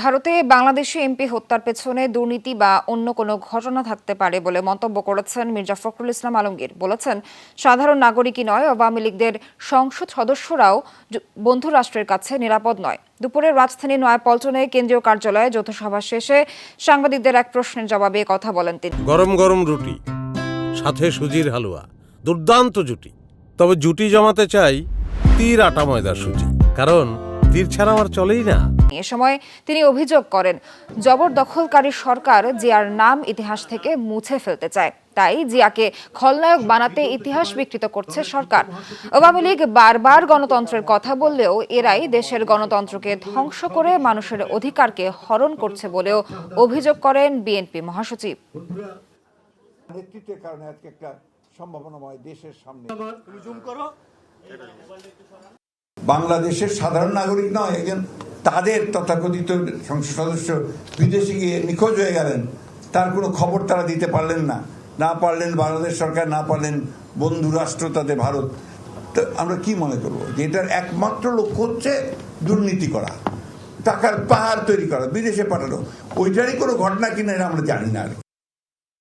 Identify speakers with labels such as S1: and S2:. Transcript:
S1: ভারতে বাংলাদেশি এমপি হত্যার পেছনে দুর্নীতি বা অন্য কোনো ঘটনা থাকতে পারে বলে মন্তব্য করেছেন মির্জা ফখরুল ইসলাম আলমগীর। বলেছেন, সাধারণ নাগরিকই নয়, আওয়ামী লীগের সংসদ সদস্যরাও বন্ধু রাষ্ট্রের কাছে নিরাপদ নয়। দুপুরে রাজধানী নয়াপল্টনে কেন্দ্রীয় কার্যালয়ে যৌথ সভা শেষে সাংবাদিকদের এক প্রশ্নের জবাবে কথা বলেন তিনি।
S2: গরম গরম রুটি, সাথে সুজির হালুয়া, দুর্দান্ত জুটি। তবে জুটি জমাতে চাই তীর আটা ময়দার সুজি, কারণ তীর ছাড়া আমার চলেই না।
S1: এ সময় তিনি অভিযোগ করেন, জবরদখলকারী সরকার জিয়ার নাম ইতিহাস থেকে মুছে ফেলতে চায়, তাই জিয়াকে খলনায়ক বানাতে ইতিহাস বিকৃত করছে সরকার। আওয়ামী লীগ বারবার গণতন্ত্রের কথা বললেও এরাই দেশের গণতন্ত্রকে ধ্বংস করে মানুষের অধিকারকে হরণ করছে বলেও অভিযোগ করেন বিএনপি মহাসচিব।
S3: নেতৃত্বের কারণে আজকে একটা সম্ভাবনাময় দেশের সামনে বাংলাদেশের সাধারণ নাগরিক নয়, একজন তাদের তথাকথিত সংসদ সদস্য বিদেশে গিয়ে নিখোঁজ হয়ে গেলেন, তার কোনো খবর তারা দিতে পারলেন না পারলেন বাংলাদেশ সরকার, না পারলেন বন্ধু রাষ্ট্র তাদের ভারত। তো আমরা কি মনে করবো যে এটার একমাত্র লক্ষ্য হচ্ছে দুর্নীতি করা, টাকার পাহাড় তৈরি করা, বিদেশে পাঠানো? ওইটারই কোনো ঘটনা কিনা এটা আমরা জানি না।